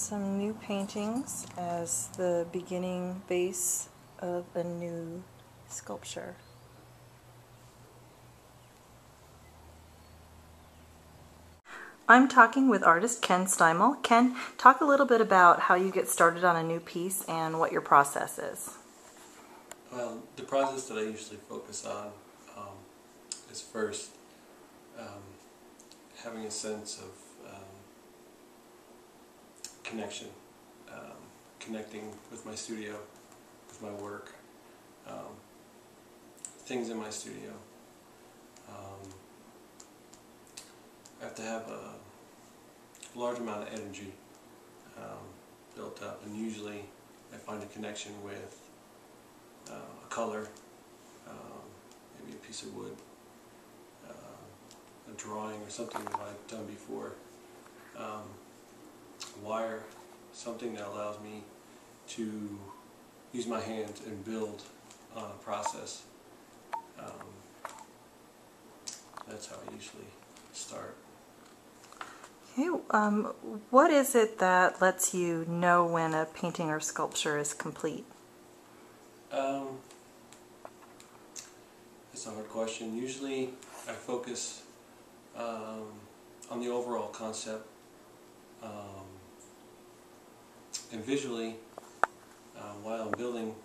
some new paintings as the beginning base of a new sculpture. I'm talking with artist Ken Steimle. Ken, talk a little bit about how you get started on a new piece and what your process is. Well, the process that I usually focus on is first having a sense of connection, connecting with my studio, with my work, things in my studio. I have to have a large amount of energy built up, and usually I find a connection with a color, maybe a piece of wood, a drawing or something that I've done before, a wire, something that allows me to use my hands and build on a process. That's how I usually start. Okay, what is it that lets you know when a painting or sculpture is complete? That's a hard question. Usually I focus on the overall concept, and visually, while I'm building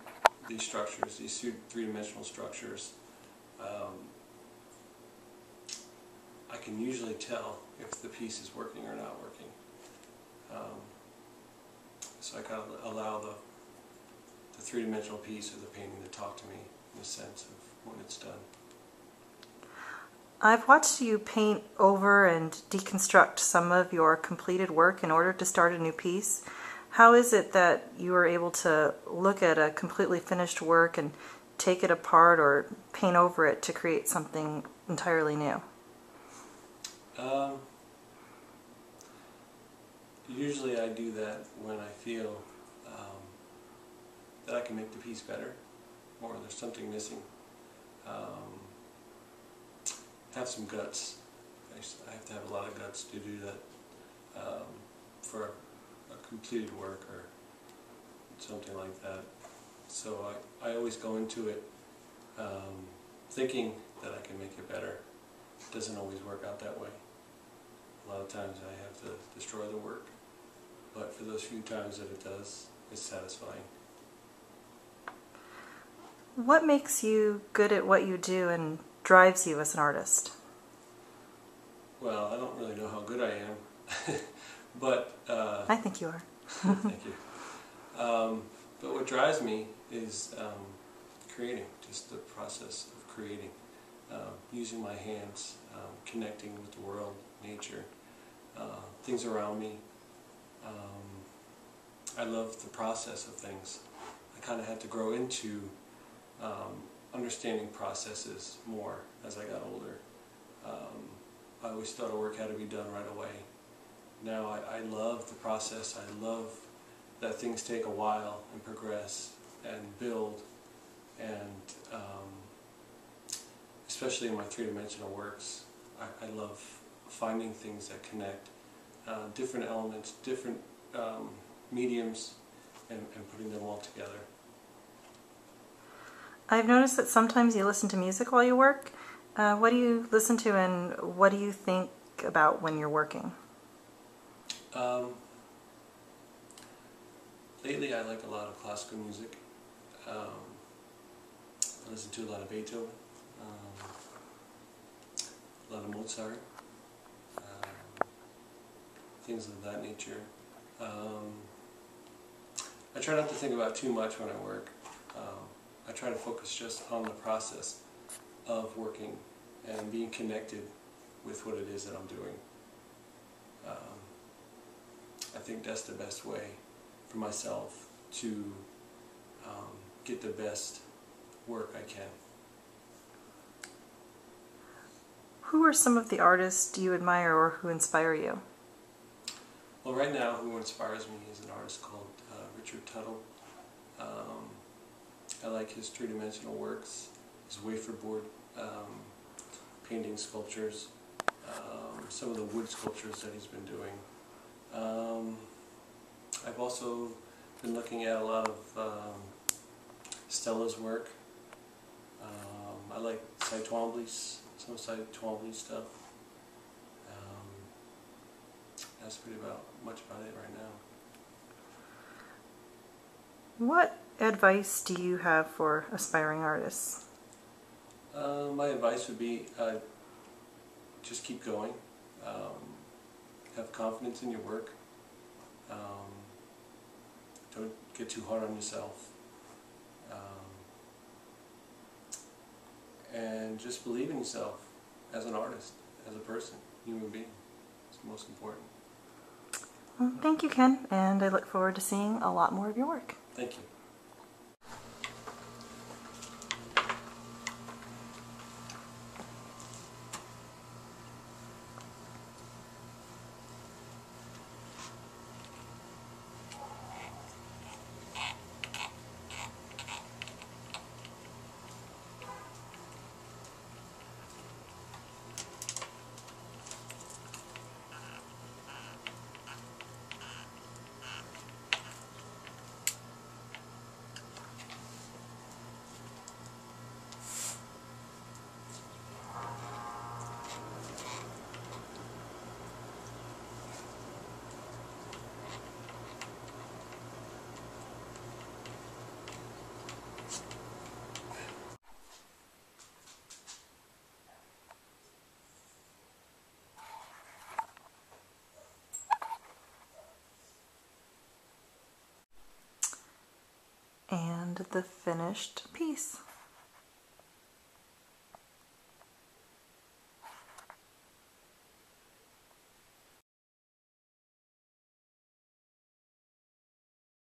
these structures, these three-dimensional structures, I can usually tell if the piece is working or not working. So I kind of allow the three-dimensional piece of the painting to talk to me in the sense of when it's done. I've watched you paint over and deconstruct some of your completed work in order to start a new piece. How is it that you are able to look at a completely finished work and take it apart or paint over it to create something entirely new? Usually I do that when I feel that I can make the piece better, or there's something missing. Have some guts. I have to have a lot of guts to do that for a completed work or something like that. So I always go into it thinking that I can make it better. It doesn't always work out that way. A lot of times I have to destroy the work, but for those few times that it does, it's satisfying. What makes you good at what you do and drives you as an artist? Well, I don't really know how good I am, but I think you are. thank you. But what drives me is creating, just the process of creating, using my hands, connecting with the world, nature, things around me. I love the process of things. I kind of had to grow into understanding processes more as I got older. I always thought our work had to be done right away. Now I love the process. I love that things take a while and progress and build, and especially in my three-dimensional works, I love finding things that connect different elements, different mediums, and putting them all together. I've noticed that sometimes you listen to music while you work. What do you listen to and what do you think about when you're working? Lately I like a lot of classical music. I listen to a lot of Beethoven, a lot of Mozart, things of that nature. I try not to think about too much when I work. I try to focus just on the process of working and being connected with what it is that I'm doing. I think that's the best way for myself to get the best work I can. Who are some of the artists you admire or who inspire you? Well, right now who inspires me is an artist called Richard Tuttle. I like his three-dimensional works, his wafer board painting sculptures, some of the wood sculptures that he's been doing. I've also been looking at a lot of Stella's work. I like some Twombly's stuff. That's pretty much about it right now. What advice do you have for aspiring artists? My advice would be just keep going. Have confidence in your work. Don't get too hard on yourself. And just believe in yourself as an artist, as a person, human being. It's most important. Well, thank you, Ken, and I look forward to seeing a lot more of your work. Thank you. And the finished piece.